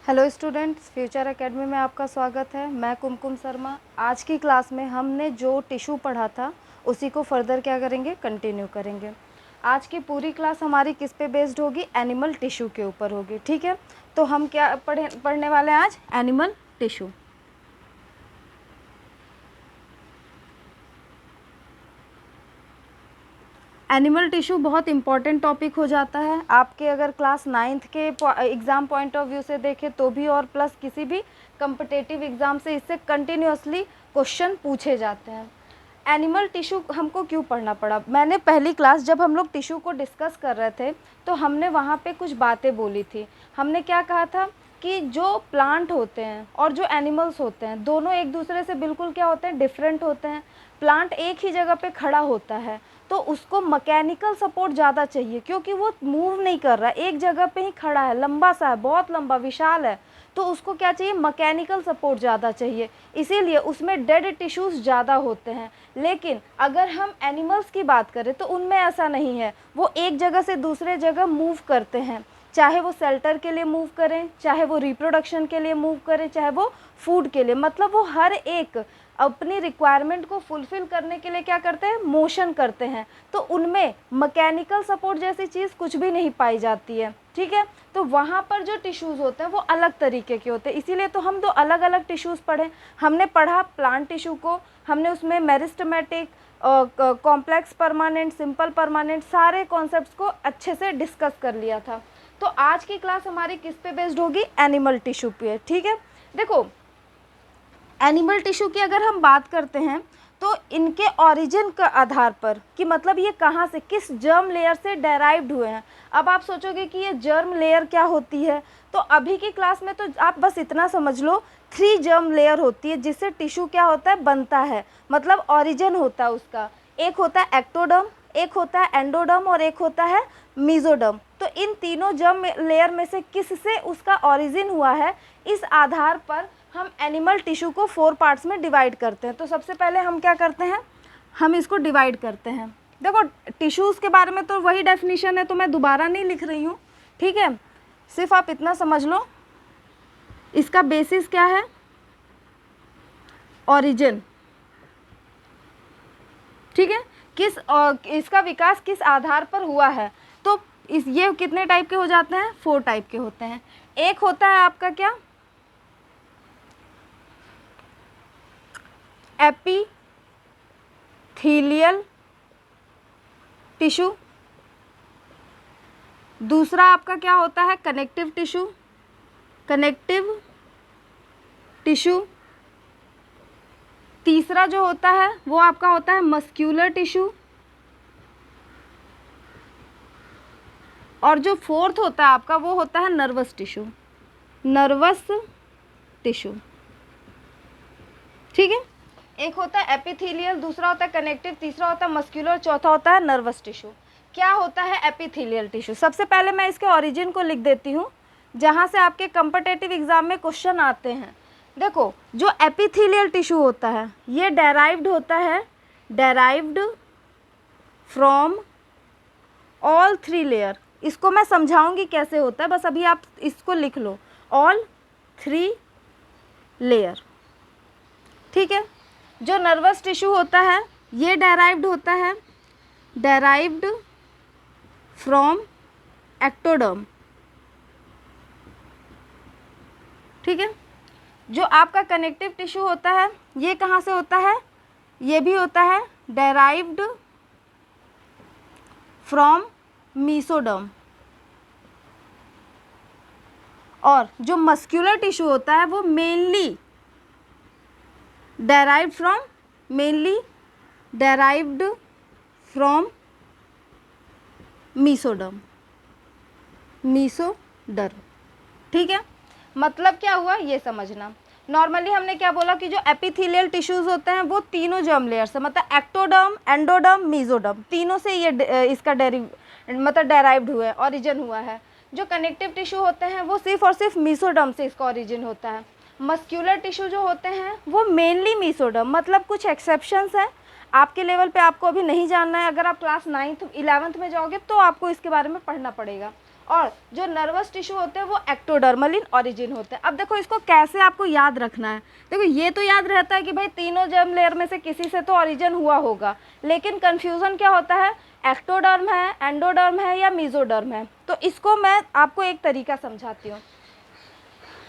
Hello students, future academy में आपका स्वागत है। मैं कुमकुम शर्मा। आज की क्लास में हमने जो टिश्यू पढ़ा था उसी को फर्दर क्या करेंगे, कंटिन्यू करेंगे। आज की पूरी क्लास हमारी किस पे बेस्ड होगी, एनिमल टिश्यू के ऊपर होगी। ठीक है, तो हम क्या पढ़ने वाले हैं आज, एनिमल टिश्यू। एनिमल टिश्यू बहुत इंपॉर्टेंट टॉपिक हो जाता है आपके, अगर क्लास 9th के एग्ज़ाम पॉइंट ऑफ व्यू से देखें तो भी, और प्लस किसी भी कम्पिटेटिव एग्ज़ाम से इससे कंटिन्यूसली क्वेश्चन पूछे जाते हैं। एनिमल टिश्यू हमको क्यों पढ़ना पड़ा, मैंने पहली क्लास जब हम लोग टिश्यू को डिस्कस कर रहे थे तो हमने वहाँ पे कुछ बातें बोली थी। हमने क्या कहा था कि जो प्लांट होते हैं और जो एनिमल्स होते हैं दोनों एक दूसरे से बिल्कुल क्या होते हैं, डिफरेंट होते हैं। प्लांट एक ही जगह पे खड़ा होता है तो उसको मैकेनिकल सपोर्ट ज़्यादा चाहिए, क्योंकि वो मूव नहीं कर रहा है, एक जगह पे ही खड़ा है, लंबा सा है, बहुत लंबा विशाल है, तो उसको क्या चाहिए, मैकेनिकल सपोर्ट ज़्यादा चाहिए, इसीलिए उसमें डेड टिश्यूज़ ज़्यादा होते हैं। लेकिन अगर हम एनिमल्स की बात करें तो उनमें ऐसा नहीं है, वो एक जगह से दूसरे जगह मूव करते हैं, चाहे वो शेल्टर के लिए मूव करें, चाहे वो रिप्रोडक्शन के लिए मूव करें, चाहे वो फूड के लिए, मतलब वो हर एक अपनी रिक्वायरमेंट को फुलफ़िल करने के लिए क्या करते हैं, मोशन करते हैं। तो उनमें मैकेनिकल सपोर्ट जैसी चीज़ कुछ भी नहीं पाई जाती है। ठीक है, तो वहाँ पर जो टिश्यूज़ होते हैं वो अलग तरीके के होते हैं, इसीलिए तो हम दो अलग अलग टिश्यूज़ पढ़े। हमने पढ़ा प्लांट टिश्यू को, हमने उसमें meristematic, complex permanent, simple permanent, सारे कॉन्सेप्ट्स को अच्छे से डिस्कस कर लिया था। तो आज की क्लास हमारी किस पे बेस्ड होगी, एनिमल टिश्यू पे। ठीक है, देखो एनिमल टिश्यू की अगर हम बात करते हैं तो इनके ओरिजिन के आधार पर, कि मतलब ये कहाँ से, किस जर्म लेयर से डेराइव्ड हुए हैं। अब आप सोचोगे कि ये जर्म लेयर क्या होती है, तो अभी की क्लास में तो आप बस इतना समझ लो 3 जर्म लेयर होती है जिससे टिश्यू क्या होता है, बनता है, मतलब ओरिजिन होता है उसका। एक होता है एक्टोडर्म, एक होता है एंडोडर्म और एक होता है मीजोडर्म। तो इन तीनों जर्म लेयर में से किससे उसका ओरिजिन हुआ है, इस आधार पर हम एनिमल टिश्यू को 4 पार्ट्स में डिवाइड करते हैं। तो सबसे पहले हम क्या करते हैं, हम इसको डिवाइड करते हैं। देखो टिश्यूज़ के बारे में तो वही डेफिनेशन है, तो मैं दोबारा नहीं लिख रही हूँ। ठीक है, सिर्फ आप इतना समझ लो, इसका बेसिस क्या है, ओरिजिन। ठीक है, इसका विकास किस आधार पर हुआ है। तो ये कितने टाइप के हो जाते हैं, 4 टाइप के होते हैं। एक होता है आपका क्या, एपिथेलियल टिश्यू। दूसरा आपका क्या होता है, कनेक्टिव टिश्यू, कनेक्टिव टिश्यू। तीसरा जो होता है वो आपका होता है मस्क्यूलर टिश्यू, और जो फोर्थ होता है आपका वो होता है नर्वस टिश्यू, नर्वस टिश्यू। ठीक है, एक होता है एपिथेलियल, दूसरा होता है कनेक्टिव, तीसरा होता है मस्क्यूलर, चौथा होता है नर्वस टिश्यू। क्या होता है एपिथेलियल टिश्यू, सबसे पहले मैं इसके ओरिजिन को लिख देती हूँ, जहाँ से आपके कम्पिटिटिव एग्जाम में क्वेश्चन आते हैं। देखो जो एपिथेलियल टिश्यू होता है ये डेराइव्ड होता है, डेराइव्ड फ्रॉम ऑल 3 लेयर। इसको मैं समझाऊंगी कैसे होता है, बस अभी आप इसको लिख लो, ऑल 3 लेयर। ठीक है, जो नर्वस टिश्यू होता है ये डेराइव्ड होता है, डेराइव्ड फ्रॉम एक्टोडर्म। ठीक है, जो आपका कनेक्टिव टिश्यू होता है ये कहाँ से होता है, ये भी होता है डेराइव्ड फ्रॉम मीसोडर्म। और जो मस्क्यूलर टिश्यू होता है वो mainly derived from, mainly derived from mesoderm, mesoderm। ठीक है, मतलब क्या हुआ ये समझना। नॉर्मली हमने क्या बोला कि जो एपिथेलियल टिश्यूज़ होते हैं वो तीनों जर्म लेयर से, मतलब एक्टोडर्म, एंडोडर्म, मीजोडर्म, तीनों से ये इसका डेराइव्ड हुआ है, ओरिजिन हुआ है। जो कनेक्टिव टिश्यू होते हैं वो सिर्फ और सिर्फ मीसोडर्म से इसका ओरिजिन होता है। मस्क्यूलर टिश्यू जो होते हैं वो मेनली मीसोडर्म, मतलब कुछ एक्सेप्शंस हैं, आपके लेवल पे आपको अभी नहीं जानना है, अगर आप क्लास 9th 11th में जाओगे तो आपको इसके बारे में पढ़ना पड़ेगा। और जो नर्वस टिश्यू होते हैं वो एक्टोडर्मल इन ऑरिजिन होते हैं। अब देखो इसको कैसे आपको याद रखना है। देखो ये तो याद रहता है कि भाई तीनों जर्म लेयर में से किसी से तो ऑरिजिन हुआ होगा, लेकिन कन्फ्यूज़न क्या होता है, एक्टोडर्म है, एंडोडर्म है या मीजोडर्म है। तो इसको मैं आपको एक तरीका समझाती हूँ।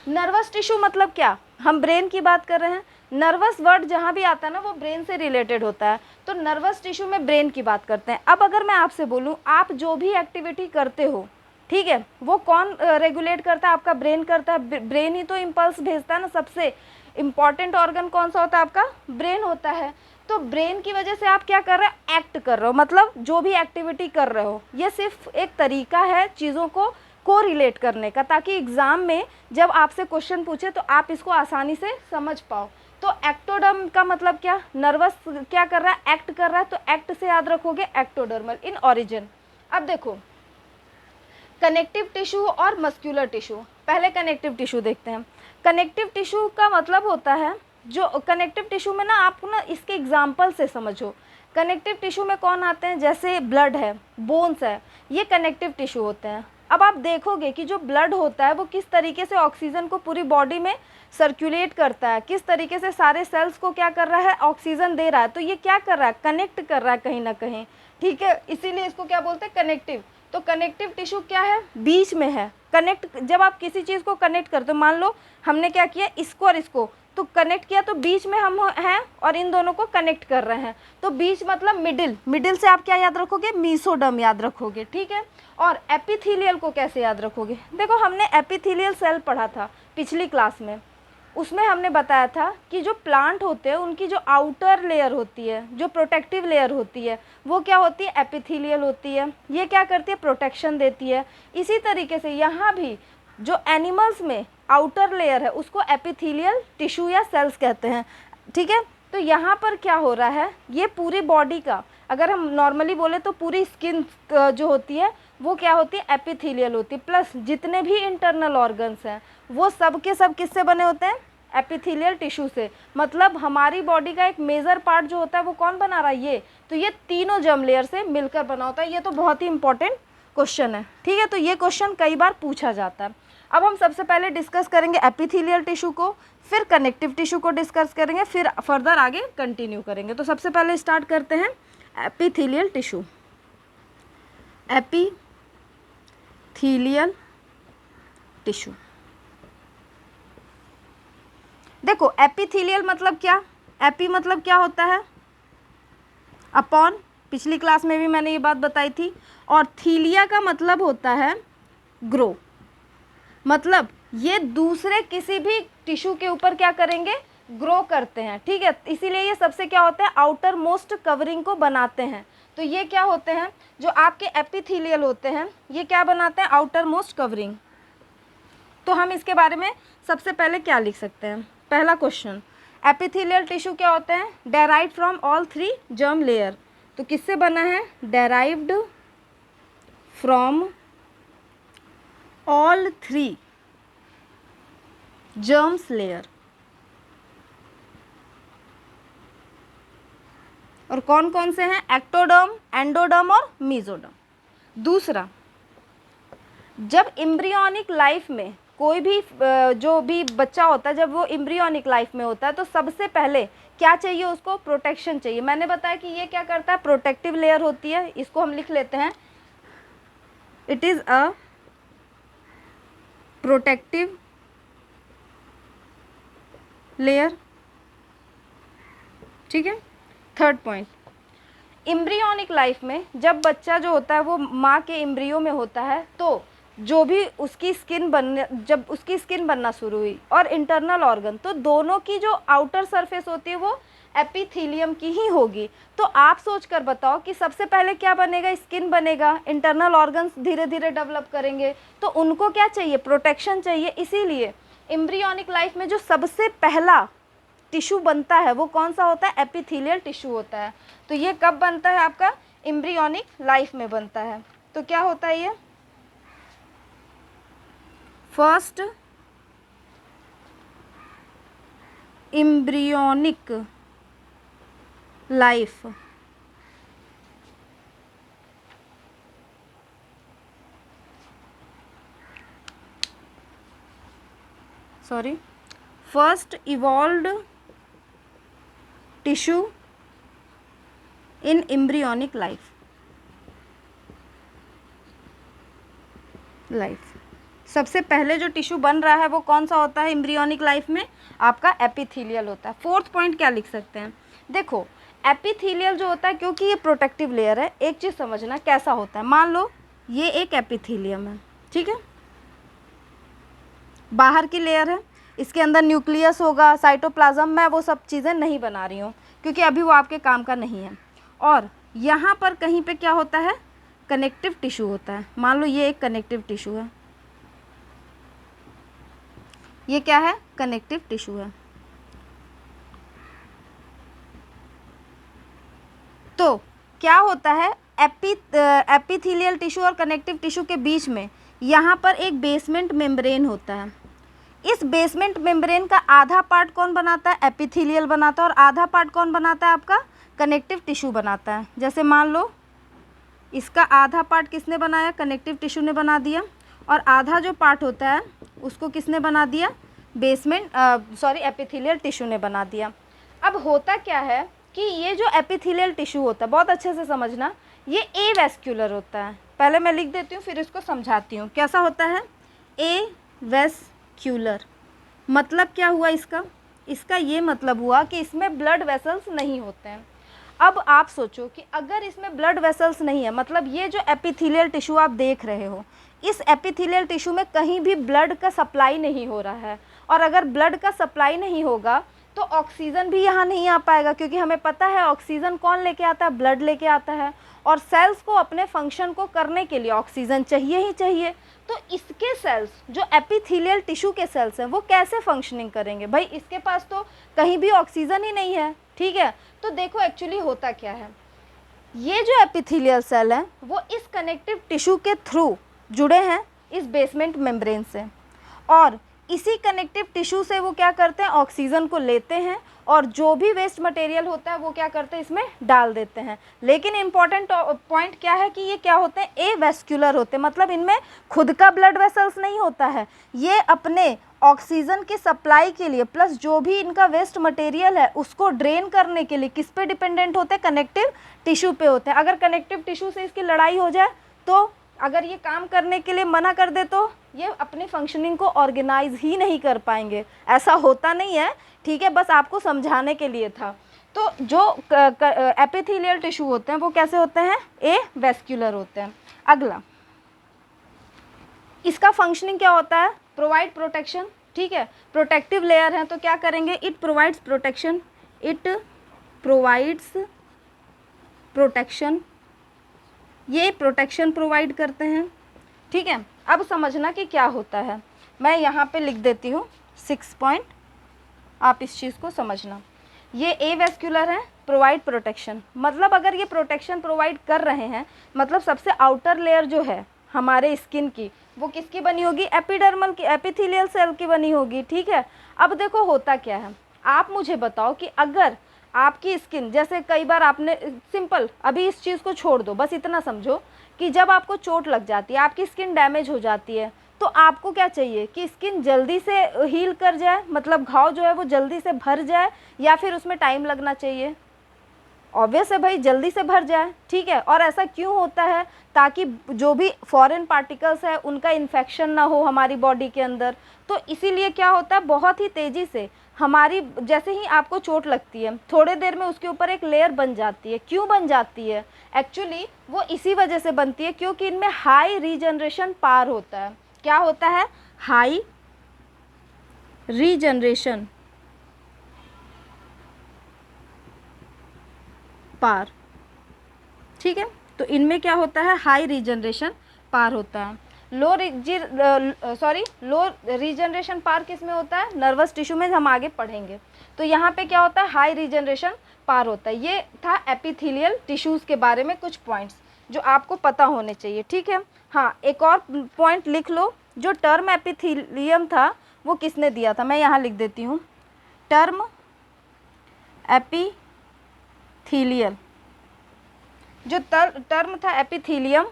नर्वस टिश्यू मतलब क्या, हम ब्रेन की बात कर रहे हैं, नर्वस वर्ड जहाँ भी आता है ना वो ब्रेन से रिलेटेड होता है, तो नर्वस टिश्यू में ब्रेन की बात करते हैं। अब अगर मैं आपसे बोलूँ आप जो भी एक्टिविटी करते हो, ठीक है, वो कौन रेगुलेट करता है, आपका ब्रेन करता है। ब्रेन ही तो इम्पल्स भेजता है ना, सबसे इम्पॉर्टेंट ऑर्गन कौन सा होता है, आपका ब्रेन होता है। तो ब्रेन की वजह से आप क्या कर रहे हो, एक्ट कर रहे हो, मतलब जो भी एक्टिविटी कर रहे हो। ये सिर्फ एक तरीका है चीज़ों को रिलेट करने का, ताकि एग्ज़ाम में जब आपसे क्वेश्चन पूछे तो आप इसको आसानी से समझ पाओ। तो एक्टोडर्म का मतलब क्या, नर्वस क्या कर रहा है, एक्ट कर रहा है, तो एक्ट से याद रखोगे एक्टोडर्मल इन ऑरिजिन। अब देखो कनेक्टिव टिश्यू और मस्कुलर टिश्यू, पहले कनेक्टिव टिश्यू देखते हैं। कनेक्टिव टिश्यू का मतलब होता है, जो कनेक्टिव टिश्यू में ना आप ना इसके एग्जाम्पल से समझो। कनेक्टिव टिश्यू में कौन आते हैं, जैसे ब्लड है, बोन्स है, ये कनेक्टिव टिश्यू होते हैं। अब आप देखोगे कि जो ब्लड होता है वो किस तरीके से ऑक्सीजन को पूरी बॉडी में सर्कुलेट करता है, किस तरीके से सारे सेल्स को क्या कर रहा है, ऑक्सीजन दे रहा है। तो ये क्या कर रहा है, कनेक्ट कर रहा है कहीं ना कहीं, ठीक है, इसीलिए इसको क्या बोलते हैं, कनेक्टिव। तो कनेक्टिव टिश्यू क्या है, बीच में है। कनेक्ट, जब आप किसी चीज़ को कनेक्ट करते हो, मान लो हमने क्या किया, इसको और इसको तो कनेक्ट किया, तो बीच में हम हैं और इन दोनों को कनेक्ट कर रहे हैं। तो बीच मतलब मिडिल, मिडिल से आप क्या याद रखोगे, मीसोडर्म याद रखोगे, ठीक है। और एपिथेलियल को कैसे याद रखोगे, देखो हमने एपिथेलियल सेल पढ़ा था पिछली क्लास में, उसमें हमने बताया था कि जो प्लांट होते हैं उनकी जो आउटर लेयर होती है, जो प्रोटेक्टिव लेयर होती है, वो क्या होती है, एपिथेलियल होती है। ये क्या करती है, प्रोटेक्शन देती है। इसी तरीके से यहाँ भी जो एनिमल्स में आउटर लेयर है उसको एपिथेलियल टिश्यू या सेल्स कहते हैं, ठीक है। तो यहाँ पर क्या हो रहा है, ये पूरी बॉडी का, अगर हम नॉर्मली बोले तो पूरी स्किन जो होती है वो क्या होती है, एपिथेलियल होती है। प्लस जितने भी इंटरनल ऑर्गन्स हैं वो सब के सब किससे बने होते हैं, एपिथेलियल टिश्यू से। मतलब हमारी बॉडी का एक मेजर पार्ट जो होता है वो कौन बना रहा है, ये। तो ये तीनों जर्म लेयर से मिलकर बना होता है। ये तो बहुत ही इंपॉर्टेंट क्वेश्चन है, ठीक है। तो ये क्वेश्चन कई बार पूछा जाता है। अब हम सबसे पहले डिस्कस करेंगे एपिथेलियल टिश्यू को, फिर कनेक्टिव टिश्यू को डिस्कस करेंगे, फिर फर्दर आगे कंटिन्यू करेंगे। तो सबसे पहले स्टार्ट करते हैं एपिथेलियल टिश्यू। एपिथेलियल टिश्यू, देखो एपिथेलियल मतलब क्या, एपी मतलब क्या होता है, अपॉन, पिछली क्लास में भी मैंने ये बात बताई थी। और थीलिया का मतलब होता है ग्रो, मतलब ये दूसरे किसी भी टिश्यू के ऊपर क्या करेंगे, ग्रो करते हैं, ठीक है। इसीलिए ये सबसे क्या होते हैं, आउटर मोस्ट कवरिंग को बनाते हैं। तो ये क्या होते हैं, जो आपके एपिथेलियल होते हैं ये क्या बनाते हैं, आउटर मोस्ट कवरिंग। तो हम इसके बारे में सबसे पहले क्या लिख सकते हैं, पहला क्वेश्चन, एपिथेलियल टिश्यू क्या होते हैं, derived from all three germ layer. तो किससे बना है, derived from all three germs layer. और कौन कौन से हैं, एक्टोडर्म, एंडोडर्म और मीजोडर्म। दूसरा, जब एम्ब्रियोनिक लाइफ में कोई भी जो भी बच्चा होता है, जब वो एम्ब्रियोनिक लाइफ में होता है तो सबसे पहले क्या चाहिए उसको, प्रोटेक्शन चाहिए। मैंने बताया कि ये क्या करता है, प्रोटेक्टिव लेयर होती है। इसको हम लिख लेते हैं, it is a protective layer, ठीक है। थर्ड पॉइंट, एम्ब्रियोनिक लाइफ में जब बच्चा जो होता है वो माँ के एम्ब्रियो में होता है, तो जो भी उसकी स्किन बनने, जब उसकी स्किन बनना शुरू हुई और इंटरनल ऑर्गन, तो दोनों की जो आउटर सरफेस होती है वो एपिथेलियम की ही होगी। तो आप सोच कर बताओ कि सबसे पहले क्या बनेगा, स्किन बनेगा, इंटरनल ऑर्गन्स धीरे धीरे डेवलप करेंगे, तो उनको क्या चाहिए, प्रोटेक्शन चाहिए। इसीलिए एम्ब्रियोनिक लाइफ में जो सबसे पहला टिश्यू बनता है वो कौन सा होता है, एपिथेलियल टिश्यू होता है। तो ये कब बनता है, आपका एम्ब्रियोनिक लाइफ में बनता है। तो क्या होता है ये, first embryonic life sorry, first evolved tissue in embryonic life. सबसे पहले जो टिश्यू बन रहा है वो कौन सा होता है एम्ब्रियोनिक लाइफ में? आपका एपिथेलियल होता है। फोर्थ पॉइंट क्या लिख सकते हैं? देखो, एपिथेलियल जो होता है, क्योंकि ये प्रोटेक्टिव लेयर है, एक चीज़ समझना कैसा होता है। मान लो ये एक एपिथेलियम है, ठीक है, बाहर की लेयर है, इसके अंदर न्यूक्लियस होगा, साइटोप्लाज्म। मैं वो सब चीज़ें नहीं बना रही हूँ क्योंकि अभी वो आपके काम का नहीं है। और यहाँ पर कहीं पे क्या होता है? कनेक्टिव टिश्यू होता है। मान लो ये एक कनेक्टिव टिश्यू है, ये क्या है? कनेक्टिव टिश्यू है। तो क्या होता है? एपिथेलियल टिश्यू और कनेक्टिव टिश्यू के बीच में यहाँ पर एक बेसमेंट मेम्ब्रेन होता है। इस बेसमेंट मेम्ब्रेन का आधा पार्ट कौन बनाता है? एपिथेलियल बनाता है। और आधा पार्ट कौन बनाता है? आपका कनेक्टिव टिश्यू बनाता है। जैसे मान लो इसका आधा पार्ट किसने बनाया? कनेक्टिव टिश्यू ने बना दिया। और आधा जो पार्ट होता है उसको किसने बना दिया? एपिथेलियल टिश्यू ने बना दिया। अब होता क्या है कि ये जो एपिथेलियल टिश्यू होता है, बहुत अच्छे से समझना, ये एवेस्क्यूलर होता है। पहले मैं लिख देती हूँ फिर इसको समझाती हूँ कैसा होता है। एवेस्क्यूलर मतलब क्या हुआ इसका? इसका ये मतलब हुआ कि इसमें ब्लड वेसल्स नहीं होते हैं। अब आप सोचो कि अगर इसमें ब्लड वेसल्स नहीं है, मतलब ये जो एपिथेलियल टिश्यू आप देख रहे हो, इस एपिथेलियल टिश्यू में कहीं भी ब्लड का सप्लाई नहीं हो रहा है। और अगर ब्लड का सप्लाई नहीं होगा तो ऑक्सीजन भी यहाँ नहीं आ पाएगा, क्योंकि हमें पता है ऑक्सीजन कौन लेके आता है? ब्लड लेके आता है। और सेल्स को अपने फंक्शन को करने के लिए ऑक्सीजन चाहिए ही चाहिए। तो इसके सेल्स, जो एपिथेलियल टिश्यू के सेल्स हैं, वो कैसे फंक्शनिंग करेंगे? भाई इसके पास तो कहीं भी ऑक्सीजन ही नहीं है, ठीक है। तो देखो एक्चुअली होता क्या है, ये जो एपिथेलियल सेल है वो इस कनेक्टिव टिश्यू के थ्रू जुड़े हैं इस बेसमेंट मेम्ब्रेन से। और इसी कनेक्टिव टिश्यू से वो क्या करते हैं? ऑक्सीजन को लेते हैं और जो भी वेस्ट मटेरियल होता है वो क्या करते हैं? इसमें डाल देते हैं। लेकिन इम्पॉर्टेंट पॉइंट क्या है कि ये क्या होते हैं? एवेस्क्यूलर होते हैं। मतलब इनमें खुद का ब्लड वेसल्स नहीं होता है। ये अपने ऑक्सीजन की सप्लाई के लिए प्लस जो भी इनका वेस्ट मटेरियल है उसको ड्रेन करने के लिए किस पे डिपेंडेंट होते हैं? कनेक्टिव टिश्यू पे होते हैं। अगर कनेक्टिव टिश्यू से इसकी लड़ाई हो जाए, तो अगर ये काम करने के लिए मना कर दे, तो ये अपनी फंक्शनिंग को ऑर्गेनाइज ही नहीं कर पाएंगे। ऐसा होता नहीं है, ठीक है, बस आपको समझाने के लिए था। तो जो एपिथेलियल टिश्यू होते हैं वो कैसे होते हैं? एवेस्क्यूलर होते हैं। अगला, इसका फंक्शनिंग क्या होता है? प्रोवाइड प्रोटेक्शन, ठीक है, प्रोटेक्टिव लेयर है तो क्या करेंगे? It provides protection. It provides protection, ये प्रोटेक्शन प्रोवाइड करते हैं, ठीक है। अब समझना कि क्या होता है, मैं यहाँ पे लिख देती हूँ 6 पॉइंट, आप इस चीज़ को समझना। ये एवेस्क्यूलर है, प्रोवाइड प्रोटेक्शन, मतलब अगर ये प्रोटेक्शन प्रोवाइड कर रहे हैं, मतलब सबसे आउटर लेयर जो है हमारे स्किन की, वो किसकी बनी होगी? एपिडर्मल की, एपिथेलियल सेल की बनी होगी, ठीक है। अब देखो होता क्या है, आप मुझे बताओ कि अगर आपकी स्किन, जैसे कई बार आपने सिंपल, अभी इस चीज़ को छोड़ दो, बस इतना समझो कि जब आपको चोट लग जाती है, आपकी स्किन डैमेज हो जाती है, तो आपको क्या चाहिए कि स्किन जल्दी से हील कर जाए, मतलब घाव जो है वो जल्दी से भर जाए, या फिर उसमें टाइम लगना चाहिए? ऑब्वियस है भाई, जल्दी से भर जाए, ठीक है। और ऐसा क्यों होता है? ताकि जो भी फॉरेन पार्टिकल्स है उनका इन्फेक्शन ना हो हमारी बॉडी के अंदर। तो इसीलिए क्या होता है, बहुत ही तेज़ी से हमारी, जैसे ही आपको चोट लगती है थोड़े देर में उसके ऊपर एक लेयर बन जाती है। क्यों बन जाती है? एक्चुअली वो इसी वजह से बनती है क्योंकि इनमें हाई रीजनरेशन पावर होता है। क्या होता है? हाई रीजनरेशन पार, ठीक है। तो इनमें क्या होता है? हाई रीजनरेशन पार होता है। लो रीजनरेशन पार किस में होता है? नर्वस टिश्यू में, हम आगे पढ़ेंगे। तो यहाँ पे क्या होता है? हाई रीजनरेशन पार होता है। ये था एपिथेलियल टिश्यूज़ के बारे में कुछ पॉइंट्स जो आपको पता होने चाहिए, ठीक है। हाँ, एक और पॉइंट लिख लो, जो टर्म एपिथेलियम था वो किसने दिया था? मैं यहाँ लिख देती हूँ, टर्म एपिथेलियल, जो टर्म था एपिथेलियम,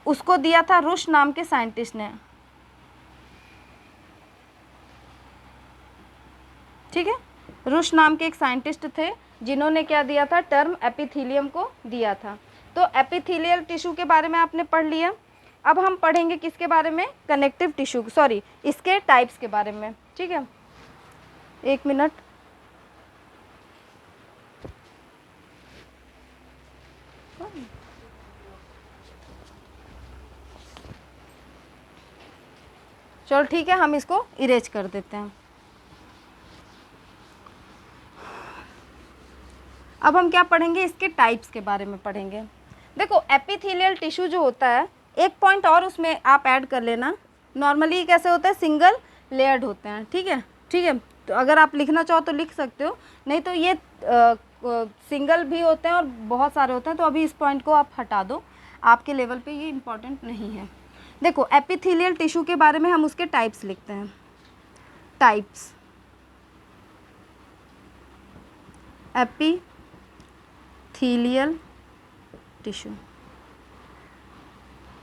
उसको दिया था रुश नाम के साइंटिस्ट ने, ठीक है। रुश नाम के एक साइंटिस्ट थे जिन्होंने क्या दिया था, टर्म एपिथीलियम को दिया था। तो एपिथीलियल टिश्यू के बारे में आपने पढ़ लिया। अब हम पढ़ेंगे किसके बारे में, कनेक्टिव टिश्यू, सॉरी इसके टाइप्स के बारे में, ठीक है। एक मिनट, चलो ठीक है, हम इसको इरेज कर देते हैं। अब हम क्या पढ़ेंगे, इसके टाइप्स के बारे में पढ़ेंगे। देखो एपिथेलियल टिश्यू जो होता है, एक पॉइंट और उसमें आप ऐड कर लेना, नॉर्मली कैसे होता है, सिंगल लेयर्ड होते हैं, ठीक है, ठीक है। तो अगर आप लिखना चाहो तो लिख सकते हो, नहीं तो ये सिंगल भी होते हैं और बहुत सारे होते हैं, तो अभी इस पॉइंट को आप हटा दो, आपके लेवल पे ये इम्पॉर्टेंट नहीं है। देखो एपिथेलियल टिश्यू के बारे में हम उसके टाइप्स लिखते हैं। टाइप्स, एपिथेलियल टिश्यू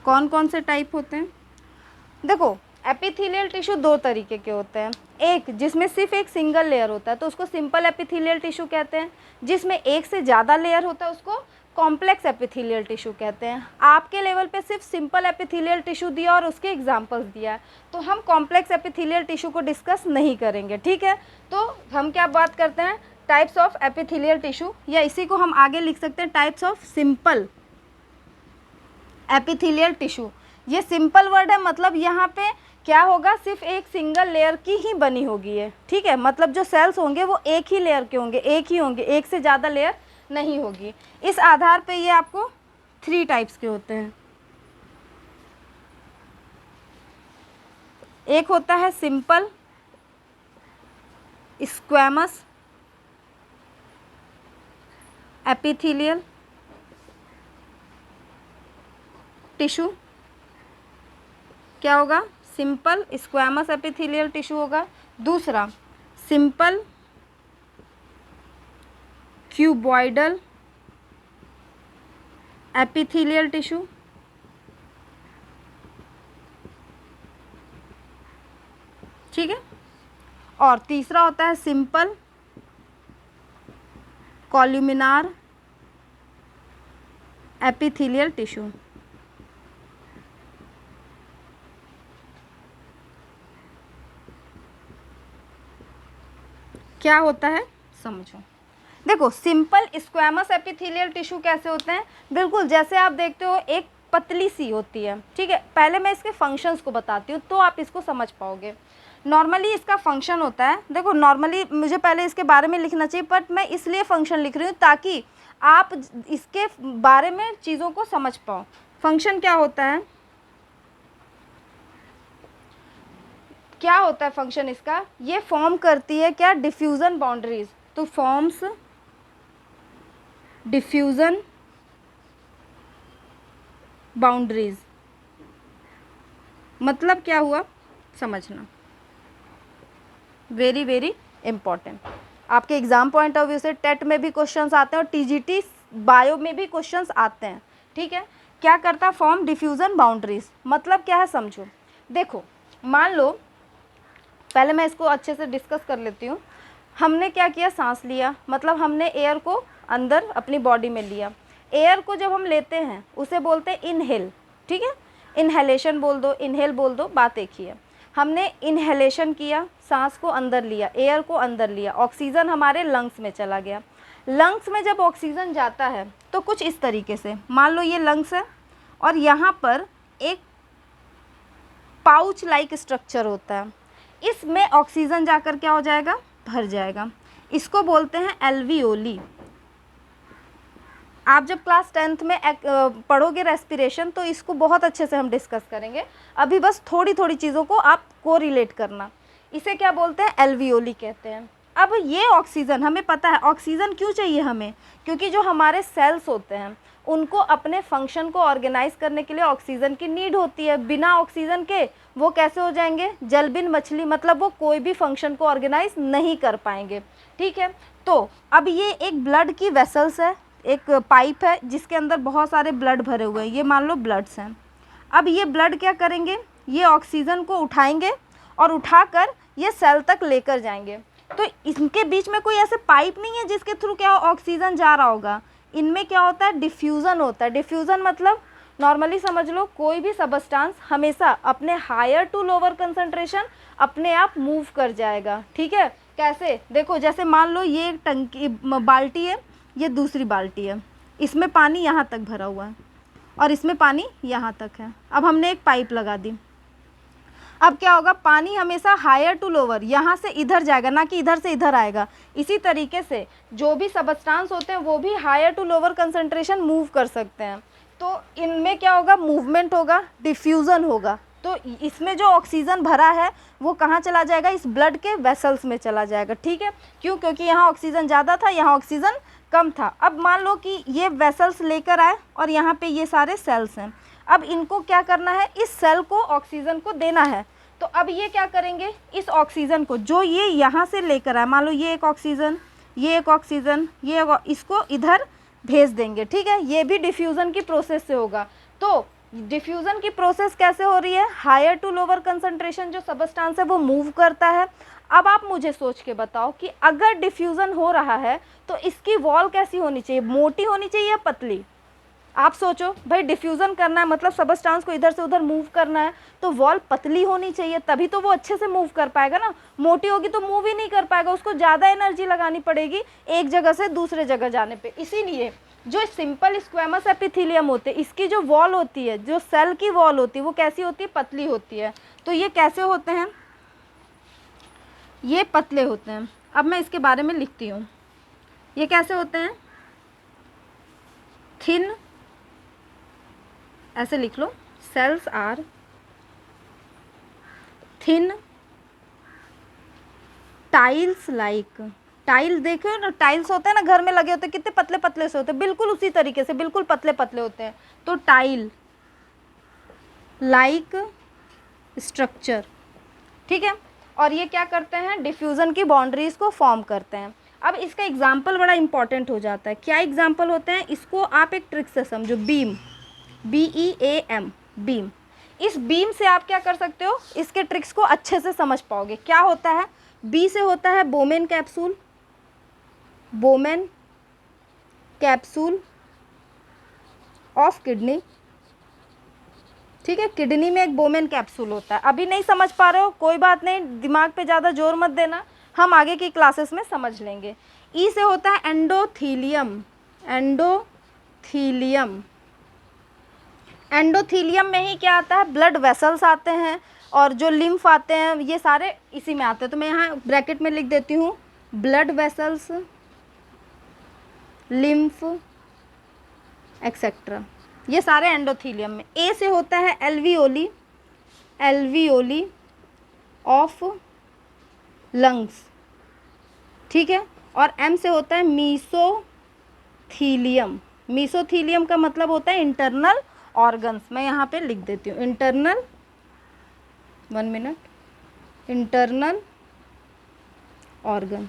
कौन कौन से टाइप होते हैं। देखो एपिथेलियल टिश्यू दो तरीके के होते हैं, एक जिसमें सिर्फ एक सिंगल लेयर होता है तो उसको सिंपल एपिथेलियल टिश्यू कहते हैं, जिसमें एक से ज़्यादा लेयर होता है उसको कॉम्प्लेक्स एपिथेलियल टिश्यू कहते हैं। आपके लेवल पे सिर्फ सिंपल एपिथेलियल टिश्यू दिया और उसके एग्जांपल्स दिया है, तो हम कॉम्प्लेक्स एपिथेलियल टिश्यू को डिस्कस नहीं करेंगे, ठीक है। तो हम क्या बात करते हैं, टाइप्स ऑफ एपिथेलियल टिश्यू, या इसी को हम आगे लिख सकते हैं types of simple epithelial tissue. ये सिंपल वर्ड है, मतलब यहाँ पे क्या होगा, सिर्फ एक सिंगल लेयर की ही बनी होगी है, ठीक है। मतलब जो सेल्स होंगे वो एक ही लेयर के होंगे, एक ही होंगे, एक से ज़्यादा लेयर नहीं होगी। इस आधार पे ये आपको 3 टाइप्स के होते हैं। एक होता है सिंपल स्क्वैमस एपिथेलियल टिश्यू, क्या होगा, सिंपल स्क्वैमस एपिथेलियल टिश्यू होगा। दूसरा सिंपल क्यूबॉइडल एपिथेलियल टिश्यू, ठीक है। और तीसरा होता है सिंपल कॉल्यूमिनार एपिथेलियल टिश्यू। क्या होता है समझो। देखो सिंपल स्क्वैमस एपिथेलियल टिश्यू कैसे होते हैं, बिल्कुल जैसे आप देखते हो एक पतली सी होती है, ठीक है। पहले मैं इसके फंक्शंस को बताती हूँ तो आप इसको समझ पाओगे। नॉर्मली इसका फंक्शन होता है, देखो नॉर्मली मुझे पहले इसके बारे में लिखना चाहिए, बट मैं इसलिए फंक्शन लिख रही हूँ ताकि आप इसके बारे में चीज़ों को समझ पाओ। फंक्शन क्या होता है, क्या होता है फंक्शन इसका, ये फॉर्म करती है क्या, डिफ्यूज़न बाउंड्रीज। तो फॉर्म्स डिफ्यूज़न बाउंड्रीज, मतलब क्या हुआ समझना, वेरी वेरी इम्पॉर्टेंट। आपके एग्ज़ाम पॉइंट ऑफ व्यू से टेट में भी क्वेश्चंस आते हैं और टीजीटी बायो में भी क्वेश्चंस आते हैं, ठीक है। क्या करता है, फॉर्म डिफ्यूज़न बाउंड्रीज, मतलब क्या है समझो। देखो मान लो, पहले मैं इसको अच्छे से डिस्कस कर लेती हूँ। हमने क्या किया, सांस लिया, मतलब हमने एयर को अंदर अपनी बॉडी में लिया। एयर को जब हम लेते हैं उसे बोलते हैं इनहेल, ठीक है। इनहेलेशन बोल दो, इनहेल बोल दो, बात एक ही है। हमने इनहेलेशन किया, सांस को अंदर लिया, एयर को अंदर लिया, ऑक्सीजन हमारे लंग्स में चला गया। लंग्स में जब ऑक्सीजन जाता है तो कुछ इस तरीके से, मान लो ये लंग्स है और यहाँ पर एक पाउच लाइक स्ट्रक्चर होता है, इसमें ऑक्सीजन जाकर क्या हो जाएगा, भर जाएगा। इसको बोलते हैं एल्वियोली। आप जब क्लास 10th में पढ़ोगे रेस्पिरेशन तो इसको बहुत अच्छे से हम डिस्कस करेंगे, अभी बस थोड़ी थोड़ी चीज़ों को आपको रिलेट करना। इसे क्या बोलते हैं, एल्वियोली कहते हैं। अब ये ऑक्सीजन, हमें पता है ऑक्सीजन क्यों चाहिए हमें, क्योंकि जो हमारे सेल्स होते हैं उनको अपने फंक्शन को ऑर्गेनाइज करने के लिए ऑक्सीजन की नीड होती है। बिना ऑक्सीजन के वो कैसे हो जाएंगे, जलबिन मछली, मतलब वो कोई भी फंक्शन को ऑर्गेनाइज नहीं कर पाएंगे, ठीक है। तो अब ये एक ब्लड की वेसल्स है, एक पाइप है जिसके अंदर बहुत सारे ब्लड भरे हुए हैं, ये मान लो ब्लड्स हैं। अब ये ब्लड क्या करेंगे, ये ऑक्सीजन को उठाएंगे और उठाकर ये सेल तक लेकर जाएंगे। तो इनके बीच में कोई ऐसे पाइप नहीं है जिसके थ्रू क्या ऑक्सीजन जा रहा होगा। इनमें क्या होता है, डिफ्यूज़न होता है। डिफ्यूज़न मतलब नॉर्मली समझ लो, कोई भी सबस्टांस हमेशा अपने हायर टू लोअर कंसंट्रेशन अपने आप मूव कर जाएगा। ठीक है, कैसे, देखो जैसे मान लो ये एक टंकी बाल्टी है, ये दूसरी बाल्टी है, इसमें पानी यहाँ तक भरा हुआ है और इसमें पानी यहाँ तक है। अब हमने एक पाइप लगा दी, अब क्या होगा, पानी हमेशा हायर टू लोअर यहाँ से इधर जाएगा, ना कि इधर से इधर आएगा। इसी तरीके से जो भी सबस्टांस होते हैं वो भी higher to lower concentration move कर सकते हैं। तो इनमें क्या होगा, मूवमेंट होगा, डिफ्यूज़न होगा। तो इसमें जो ऑक्सीजन भरा है वो कहाँ चला जाएगा, इस ब्लड के वेसल्स में चला जाएगा। ठीक है, क्यों, क्योंकि यहाँ ऑक्सीजन ज़्यादा था, यहाँ ऑक्सीजन कम था। अब मान लो कि ये वेसल्स लेकर आए और यहाँ पे ये सारे सेल्स हैं। अब इनको क्या करना है, इस सेल को ऑक्सीजन को देना है। तो अब ये क्या करेंगे, इस ऑक्सीजन को जो ये यहाँ से लेकर आए, मान लो ये एक ऑक्सीजन, ये एक ऑक्सीजन, ये इसको इधर भेज देंगे। ठीक है, ये भी डिफ्यूज़न की प्रोसेस से होगा। तो डिफ्यूज़न की प्रोसेस कैसे हो रही है, हायर टू लोअर कंसंट्रेशन जो सबस्टांस है वो मूव करता है। अब आप मुझे सोच के बताओ कि अगर डिफ्यूज़न हो रहा है तो इसकी वॉल कैसी होनी चाहिए, मोटी होनी चाहिए या पतली। आप सोचो भाई, डिफ्यूज़न करना है मतलब सबस्टांस को इधर से उधर मूव करना है, तो वॉल पतली होनी चाहिए, तभी तो वो अच्छे से मूव कर पाएगा ना। मोटी होगी तो मूव ही नहीं कर पाएगा, उसको ज़्यादा एनर्जी लगानी पड़ेगी एक जगह से दूसरे जगह जाने पे। इसीलिए जो सिंपल स्क्वैमस एपिथेलियम होते हैं, इसकी जो वॉल होती है, जो सेल की वॉल होती है, वो कैसी होती है, पतली होती है। तो ये कैसे होते हैं, ये पतले होते हैं। अब मैं इसके बारे में लिखती हूँ, ये कैसे होते हैं, थिन, ऐसे लिख लो, cells are thin tiles like. Tile देखो ना, टाइल्स होते हैं ना घर में लगे होते हैं, कितने पतले पतले से होते हैं, बिल्कुल उसी तरीके से बिल्कुल पतले पतले होते हैं। तो टाइल लाइक स्ट्रक्चर। ठीक है, और ये क्या करते हैं, डिफ्यूज़न की बाउंड्रीज को फॉर्म करते हैं। अब इसका एग्जाम्पल बड़ा इंपॉर्टेंट हो जाता है। क्या एग्जाम्पल होते हैं, इसको आप एक ट्रिक से समझो, बीम, BEAM, बीम। इस बीम से आप क्या कर सकते हो, इसके ट्रिक्स को अच्छे से समझ पाओगे। क्या होता है, बी से होता है Bowman capsule, Bowman capsule of kidney. ठीक है, किडनी में एक बोमेन कैप्सूल होता है। अभी नहीं समझ पा रहे हो, कोई बात नहीं, दिमाग पे ज़्यादा जोर मत देना, हम आगे की क्लासेस में समझ लेंगे। ई से होता है एंडोथीलियम, एंडोथीलियम। एंडोथीलियम में ही क्या आता है, ब्लड वेसल्स आते हैं और जो लिम्फ आते हैं, ये सारे इसी में आते हैं। तो मैं यहाँ ब्रैकेट में लिख देती हूँ, ब्लड वेसल्स, लिम्फ एक्सेट्रा, ये सारे एंडोथीलियम में। ए से होता है एल्वियोली, एल्वियोली ऑफ लंग्स। ठीक है, और एम से होता है मीसोथीलियम। मीसोथीलियम का मतलब होता है इंटरनल ऑर्गन्स। मैं यहाँ पे लिख देती हूँ इंटरनल, 1 मिनट, इंटरनल ऑर्गन।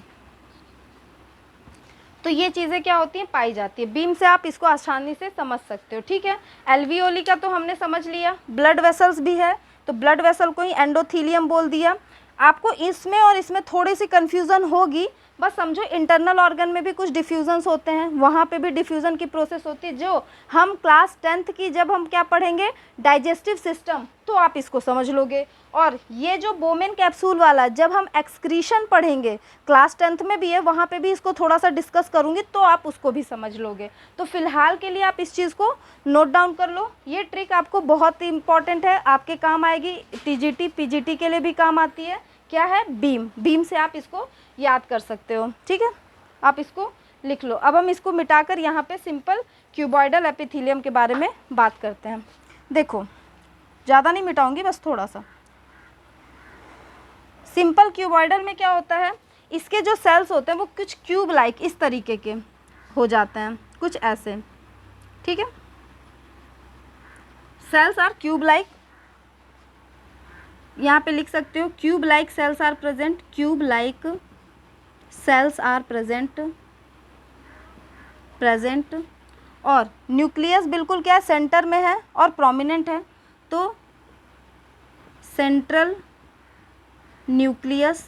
तो ये चीज़ें क्या होती हैं, पाई जाती है। बीम से आप इसको आसानी से समझ सकते हो। ठीक है, एल्वियोली का तो हमने समझ लिया, ब्लड वेसल्स भी है तो ब्लड वेसल को ही एंडोथीलियम बोल दिया। आपको इसमें और इसमें थोड़ी सी कन्फ्यूज़न होगी, बस समझो इंटरनल ऑर्गन में भी कुछ डिफ्यूजन्स होते हैं, वहाँ पे भी डिफ्यूज़न की प्रोसेस होती है, जो हम क्लास 10th की जब हम क्या पढ़ेंगे, डाइजेस्टिव सिस्टम, तो आप इसको समझ लोगे। और ये जो बोमेन कैप्सूल वाला जब हम एक्सक्रीशन पढ़ेंगे, क्लास 10th में भी है, वहाँ पे भी इसको थोड़ा सा डिस्कस करूँगी, तो आप उसको भी समझ लोगे। तो फिलहाल के लिए आप इस चीज़ को नोट डाउन कर लो, ये ट्रिक आपको बहुत इंपॉर्टेंट है, आपके काम आएगी, TGT PGT के लिए भी काम आती है। क्या है, बीम। बीम से आप इसको याद कर सकते हो। ठीक है, आप इसको लिख लो। अब हम इसको मिटाकर यहाँ पे सिंपल क्यूबॉइडल एपिथेलियम के बारे में बात करते हैं। देखो, ज़्यादा नहीं मिटाऊंगी, बस थोड़ा सा। सिंपल क्यूबॉइडल में क्या होता है, इसके जो सेल्स होते हैं वो कुछ क्यूब लाइक इस तरीके के हो जाते हैं, कुछ ऐसे। ठीक है, सेल्स आर क्यूब लाइक, यहाँ पे लिख सकते हो cube like cells are present, cube like cells are present. और न्यूक्लियस बिल्कुल क्या है, सेंटर में है और प्रोमिनेंट है। तो सेंट्रल न्यूक्लियस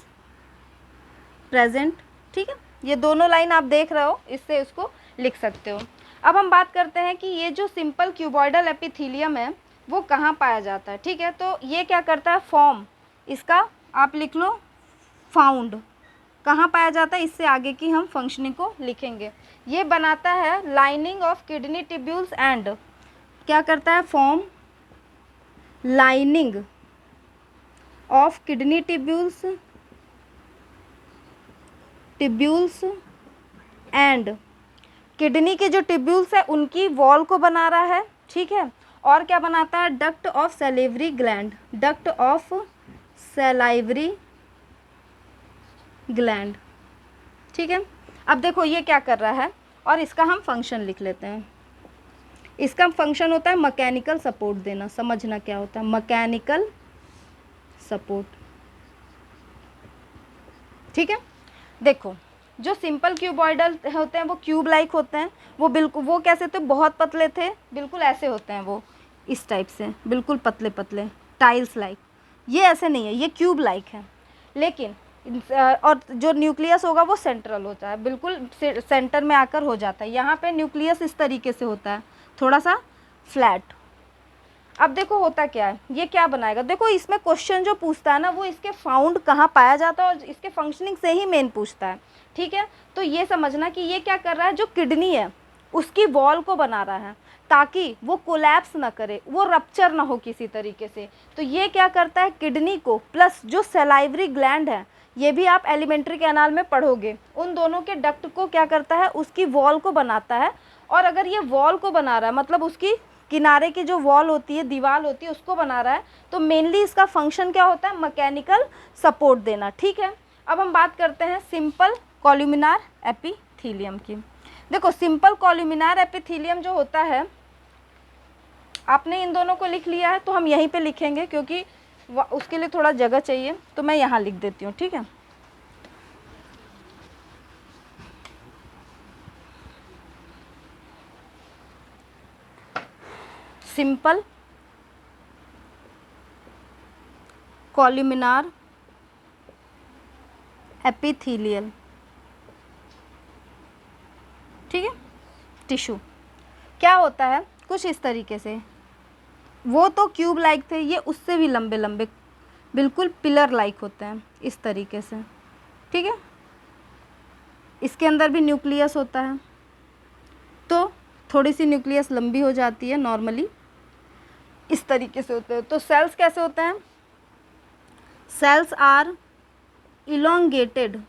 प्रेजेंट। ठीक है, ये दोनों लाइन आप देख रहे हो, इससे इसको लिख सकते हो। अब हम बात करते हैं कि ये जो सिंपल क्यूबॉइडल एपिथेलियम है वो कहाँ पाया जाता है। ठीक है, तो ये क्या करता है, फॉर्म इसका आप लिख लो फाउंड, कहाँ पाया जाता है, इससे आगे की हम फंक्शनिंग को लिखेंगे। ये बनाता है lining of kidney tubules and क्या करता है, form lining of kidney tubules and kidney के जो ट्यूब्यूल्स है उनकी वॉल को बना रहा है। ठीक है, और क्या बनाता है, duct of salivary gland, duct of salivary gland. ठीक है, अब देखो ये क्या कर रहा है और इसका हम फंक्शन लिख लेते हैं। इसका फंक्शन होता है मैकेनिकल सपोर्ट देना, समझना क्या होता है मैकेनिकल सपोर्ट। ठीक है, देखो जो सिंपल क्यूबॉइडल होते हैं वो क्यूब लाइक होते हैं, वो बिल्कुल वो कैसे थे, बहुत पतले थे, बिल्कुल ऐसे होते हैं वो, इस टाइप से बिल्कुल पतले पतले टाइल्स लाइक। ये ऐसे नहीं है, ये क्यूब लाइक है। लेकिन और जो न्यूक्लियस होगा वो सेंट्रल होता है, बिल्कुल सेंटर में आकर हो जाता है। यहाँ पे न्यूक्लियस इस तरीके से होता है, थोड़ा सा फ्लैट। अब देखो होता क्या है, ये क्या बनाएगा, देखो इसमें क्वेश्चन जो पूछता है ना वो इसके फाउंड कहाँ पाया जाता है और इसके फंक्शनिंग से ही मेन पूछता है। ठीक है, तो ये समझना कि ये क्या कर रहा है, जो किडनी है उसकी वॉल को बना रहा है ताकि वो कोलैप्स ना करे, वो रप्चर ना हो किसी तरीके से। तो ये क्या करता है, किडनी को प्लस जो सैलाइवरी ग्लैंड है, ये भी आप एलिमेंट्री कैनाल में पढ़ोगे, उन दोनों के डक्ट को क्या करता है, उसकी वॉल को बनाता है। और अगर ये वॉल को बना रहा है मतलब उसकी किनारे की जो वॉल होती है, दीवार होती है, उसको बना रहा है, तो मेनली इसका फंक्शन क्या होता है, मैकेनिकल सपोर्ट देना। ठीक है, अब हम बात करते हैं सिंपल कॉल्यूमिनार एपिथेलियम की। देखो सिंपल कॉल्यूमिनार एपिथेलियम जो होता है, आपने इन दोनों को लिख लिया है तो हम यहीं पे लिखेंगे क्योंकि उसके लिए थोड़ा जगह चाहिए, तो मैं यहाँ लिख देती हूँ। ठीक है, सिंपल कॉल्यूमिनार एपिथेलियल। ठीक है, टिश्यू क्या होता है, कुछ इस तरीके से, वो तो क्यूब लाइक थे, ये उससे भी लंबे लंबे बिल्कुल पिलर लाइक होते हैं इस तरीके से। ठीक है, इसके अंदर भी न्यूक्लियस होता है, तो थोड़ी सी न्यूक्लियस लंबी हो जाती है, नॉर्मली इस तरीके से होते हैं। तो सेल्स कैसे होते हैं, सेल्स आर इलोंगेटेड,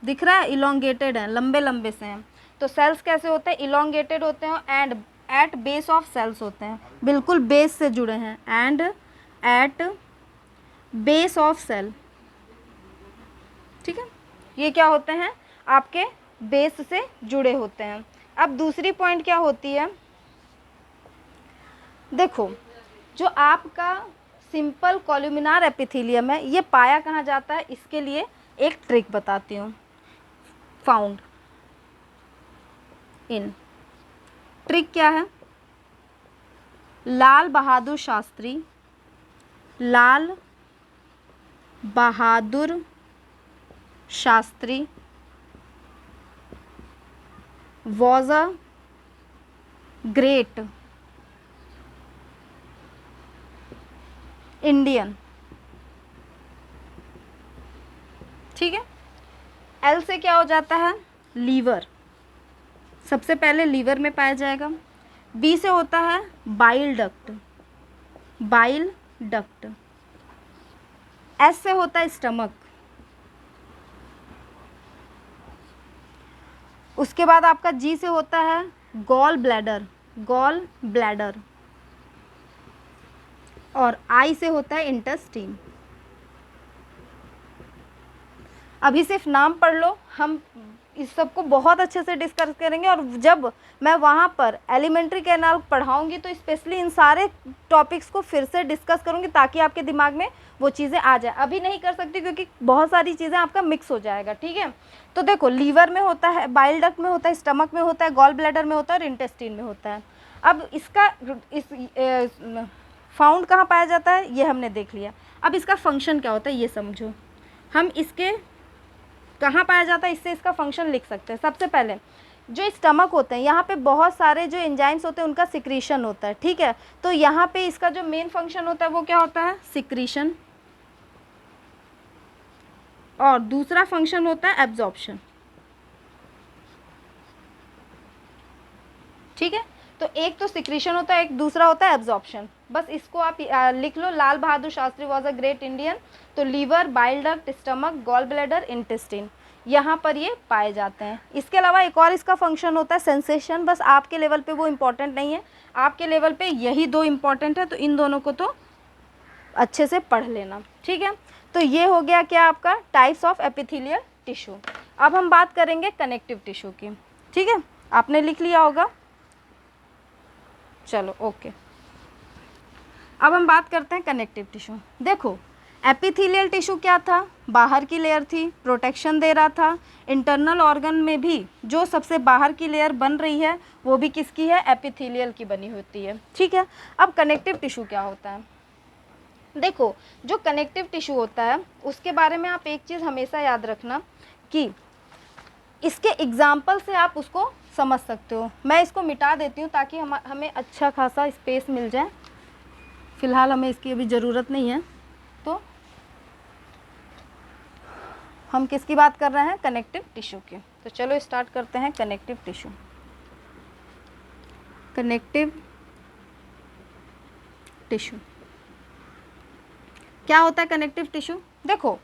दिख रहा है इलोंगेटेड है, लंबे लंबे से हैं। तो सेल्स कैसे होते हैं, इलोंगेटेड होते हैं and at base of cells होते हैं, बिल्कुल बेस से जुड़े हैं, and at base of cell. ठीक है, ये क्या होते हैं, आपके बेस से जुड़े होते हैं। अब दूसरी पॉइंट क्या होती है, देखो जो आपका सिंपल कॉल्यूमिनार एपिथेलियम है ये पाया कहाँ जाता है, इसके लिए एक ट्रिक बताती हूँ। फाउंड इन, ट्रिक क्या है, Lal Bahadur Shastri, Lal Bahadur Shastri was a great Indian. ठीक है, एल से क्या हो जाता है, लीवर, सबसे पहले लीवर में पाया जाएगा। बी से होता है bile duct, bile duct. S से होता है स्टमक, उसके बाद आपका जी से होता है गॉल ब्लैडर, गॉल ब्लैडर। और आई से होता है इंटेस्टाइन। अभी सिर्फ नाम पढ़ लो, हम इस सब को बहुत अच्छे से डिस्कस करेंगे, और जब मैं वहाँ पर एलिमेंट्री कैनाल पढ़ाऊँगी तो स्पेशली इन सारे टॉपिक्स को फिर से डिस्कस करूँगी ताकि आपके दिमाग में वो चीज़ें आ जाए। अभी नहीं कर सकती क्योंकि बहुत सारी चीज़ें आपका मिक्स हो जाएगा। ठीक है, तो देखो लीवर में होता है, बाइल डक्ट में होता है, स्टमक में होता है, गॉल ब्लैडर में होता है और इंटेस्टाइन में होता है। अब इसका इस फाउंड कहाँ पाया जाता है ये हमने देख लिया। अब इसका फंक्शन क्या होता है ये समझो। हम इसके कहाँ पाया जाता है इससे इसका फंक्शन लिख सकते हैं। सबसे पहले जो स्टमक होते हैं यहाँ पे बहुत सारे जो एंजाइम्स होते हैं उनका सिक्रीशन होता है, ठीक है। तो यहाँ पे इसका जो मेन फंक्शन होता है वो क्या होता है, सिक्रीशन, और दूसरा फंक्शन होता है एब्जॉर्प्शन, ठीक है। तो एक तो सिक्रीशन होता है, एक दूसरा होता है एब्जॉर्प्शन। बस इसको आप लिख लो, Lal Bahadur Shastri was a great Indian. तो liver, bile duct, stomach, gall bladder, intestine, यहाँ पर ये पाए जाते हैं। इसके अलावा एक और इसका फंक्शन होता है सेंसेशन। बस आपके लेवल पे वो इम्पॉर्टेंट नहीं है, आपके लेवल पे यही दो इम्पॉर्टेंट है, तो इन दोनों को तो अच्छे से पढ़ लेना, ठीक है। तो ये हो गया क्या आपका टाइप्स ऑफ एपिथेलियल टिश्यू। अब हम बात करेंगे कनेक्टिव टिश्यू की, ठीक है। आपने लिख लिया होगा, चलो ओके। अब हम बात करते हैं कनेक्टिव टिश्यू। देखो एपिथेलियल टिश्यू क्या था, बाहर की लेयर थी, प्रोटेक्शन दे रहा था। इंटरनल ऑर्गन में भी जो सबसे बाहर की लेयर बन रही है वो भी किसकी है, एपिथेलियल की बनी होती है, ठीक है। अब कनेक्टिव टिश्यू क्या होता है, देखो जो कनेक्टिव टिश्यू होता है उसके बारे में आप एक चीज़ हमेशा याद रखना कि इसके एग्जाम्पल से आप उसको समझ सकते हो। मैं इसको मिटा देती हूँ ताकि हमें अच्छा खासा स्पेस मिल जाए, फ़िलहाल हमें इसकी अभी ज़रूरत नहीं है। तो हम किसकी बात कर रहे हैं, कनेक्टिव टिश्यू की। तो चलो स्टार्ट करते हैं कनेक्टिव टिश्यू। कनेक्टिव टिश्यू क्या होता है कनेक्टिव टिश्यू, देखो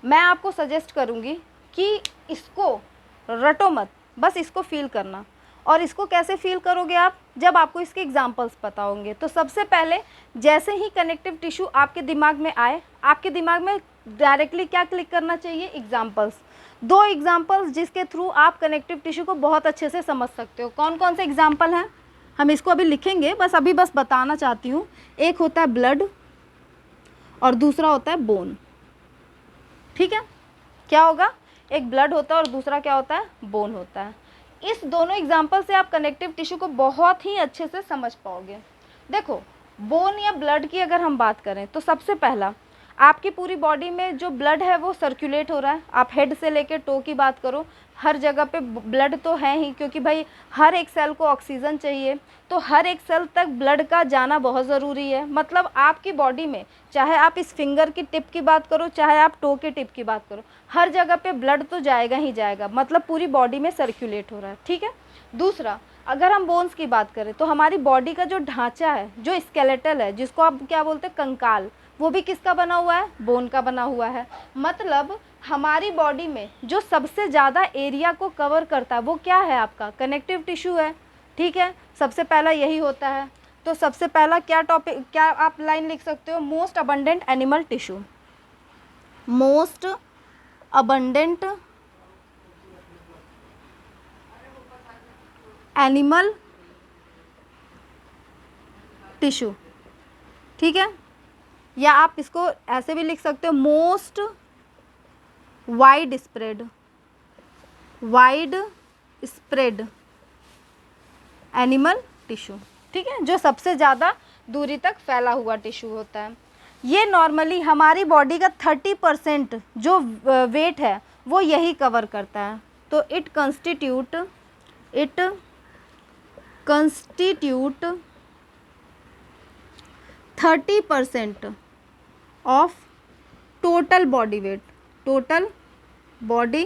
मैं आपको सजेस्ट करूँगी कि इसको रटो मत, बस इसको फील करना। और इसको कैसे फील करोगे आप, जब आपको इसके एग्जांपल्स पता होंगे। तो सबसे पहले जैसे ही कनेक्टिव टिश्यू आपके दिमाग में आए, आपके दिमाग में डायरेक्टली क्या क्लिक करना चाहिए, एग्जांपल्स। दो एग्जांपल्स जिसके थ्रू आप कनेक्टिव टिश्यू को बहुत अच्छे से समझ सकते हो। कौन कौन से एग्जाम्पल हैं, हम इसको अभी लिखेंगे, बस बताना चाहती हूँ। एक होता है ब्लड और दूसरा होता है बोन, ठीक है। क्या होगा, एक ब्लड होता है और दूसरा क्या होता है, बोन होता है। इस दोनों एग्जाम्पल से आप कनेक्टिव टिश्यू को बहुत ही अच्छे से समझ पाओगे। देखो बोन या ब्लड की अगर हम बात करें तो सबसे पहला आपकी पूरी बॉडी में जो ब्लड है वो सर्कुलेट हो रहा है। आप हेड से लेकर टो की बात करो, हर जगह पे ब्लड तो है ही, क्योंकि भाई हर एक सेल को ऑक्सीजन चाहिए, तो हर एक सेल तक ब्लड का जाना बहुत ज़रूरी है। मतलब आपकी बॉडी में चाहे आप इस फिंगर की टिप की बात करो, चाहे आप टो के टिप की बात करो, हर जगह पे ब्लड तो जाएगा ही जाएगा, मतलब पूरी बॉडी में सर्कुलेट हो रहा है, ठीक है। दूसरा अगर हम बोन्स की बात करें तो हमारी बॉडी का जो ढांचा है, जो स्केलेटल है, जिसको आप क्या बोलते हैं कंकाल, वो भी किसका बना हुआ है, बोन का बना हुआ है। मतलब हमारी बॉडी में जो सबसे ज़्यादा एरिया को कवर करता है वो क्या है, आपका कनेक्टिव टिश्यू है, ठीक है। सबसे पहला यही होता है। तो सबसे पहला क्या टॉपिक, क्या आप लाइन लिख सकते हो, most abundant animal tissue, most abundant animal tissue, ठीक है। या आप इसको ऐसे भी लिख सकते हो, most wide spread, wide spread animal tissue, ठीक है, जो सबसे ज़्यादा दूरी तक फैला हुआ टिश्यू होता है। ये नॉर्मली हमारी बॉडी का 30% जो वेट है वो यही कवर करता है। तो it constitute 30% of total body weight, total body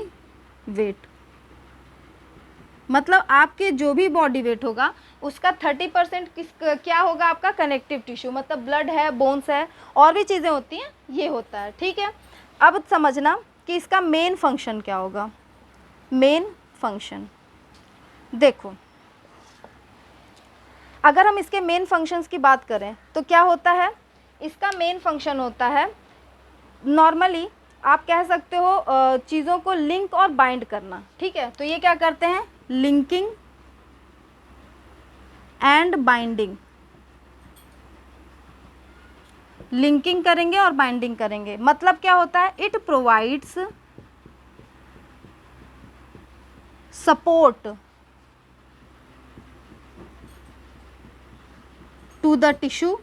weight. मतलब आपके जो भी बॉडी वेट होगा उसका 30% क्या होगा, आपका कनेक्टिव टिश्यू। मतलब ब्लड है, बोन्स है, और भी चीज़ें होती हैं, ये होता है, ठीक है। अब समझना कि इसका मेन फंक्शन क्या होगा। मेन फंक्शन देखो, अगर हम इसके मेन फंक्शंस की बात करें तो क्या होता है, इसका मेन फंक्शन होता है नॉर्मली आप कह सकते हो चीज़ों को लिंक और बाइंड करना, ठीक है। तो ये क्या करते हैं, लिंकिंग एंड बाइंडिंग, लिंकिंग करेंगे और बाइंडिंग करेंगे। मतलब क्या होता है, it provides support to the tissue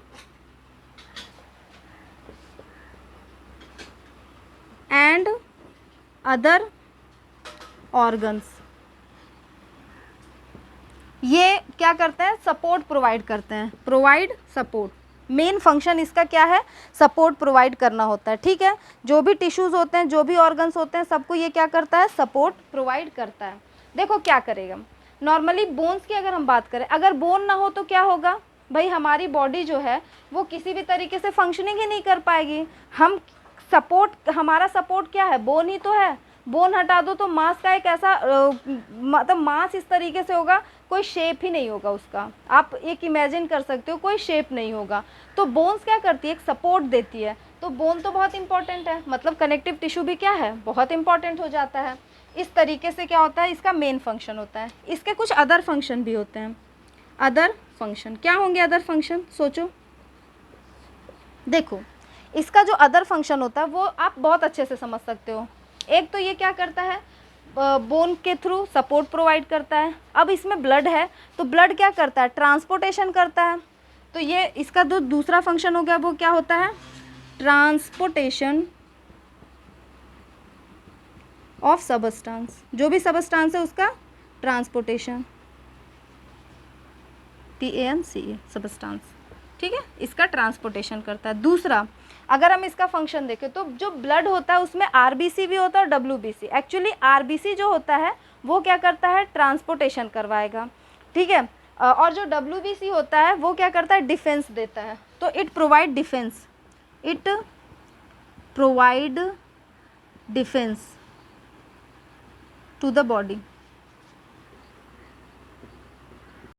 other organs. ये क्या करते हैं, सपोर्ट प्रोवाइड करते हैं, प्रोवाइड सपोर्ट। मेन फंक्शन इसका क्या है, सपोर्ट प्रोवाइड करना होता है, ठीक है। जो भी टिश्यूज़ होते हैं, जो भी ऑर्गन्स होते हैं, सबको ये क्या करता है, सपोर्ट प्रोवाइड करता है। देखो क्या करेगा, नॉर्मली बोन्स की अगर हम बात करें, अगर बोन ना हो तो क्या होगा भाई, हमारी बॉडी जो है वो किसी भी तरीके से फंक्शनिंग ही नहीं कर पाएगी। हम सपोर्ट, हमारा सपोर्ट क्या है, बोन ही तो है। बोन हटा दो तो मांस का एक ऐसा मतलब मांस इस तरीके से होगा, कोई शेप ही नहीं होगा उसका। आप एक इमेजिन कर सकते हो, कोई शेप नहीं होगा। तो बोन्स क्या करती है, एक सपोर्ट देती है। तो बोन तो बहुत इंपॉर्टेंट है, मतलब कनेक्टिव टिश्यू भी क्या है, बहुत इंपॉर्टेंट हो जाता है। इस तरीके से क्या होता है, इसका मेन फंक्शन होता है। इसके कुछ अदर फंक्शन भी होते हैं। अदर फंक्शन क्या होंगे, अदर फंक्शन सोचो। देखो इसका जो अदर फंक्शन होता है वो आप बहुत अच्छे से समझ सकते हो। एक तो ये क्या करता है, बोन के थ्रू सपोर्ट प्रोवाइड करता है। अब इसमें ब्लड है तो ब्लड क्या करता है, ट्रांसपोर्टेशन करता है। तो ये इसका जो दूसरा फंक्शन हो गया वो क्या होता है, ट्रांसपोर्टेशन ऑफ सबस्टांस। जो भी सबस्टांस है उसका ट्रांसपोर्टेशन, TANCA सबस्टांस, ठीक है, इसका ट्रांसपोर्टेशन करता है। दूसरा अगर हम इसका फंक्शन देखें तो जो ब्लड होता है उसमें RBC भी होता है और WBC। एक्चुअली RBC जो होता है वो क्या करता है, ट्रांसपोर्टेशन करवाएगा, ठीक है। और जो WBC होता है वो क्या करता है, डिफेंस देता है। तो it provide defence, it provide defence to the body.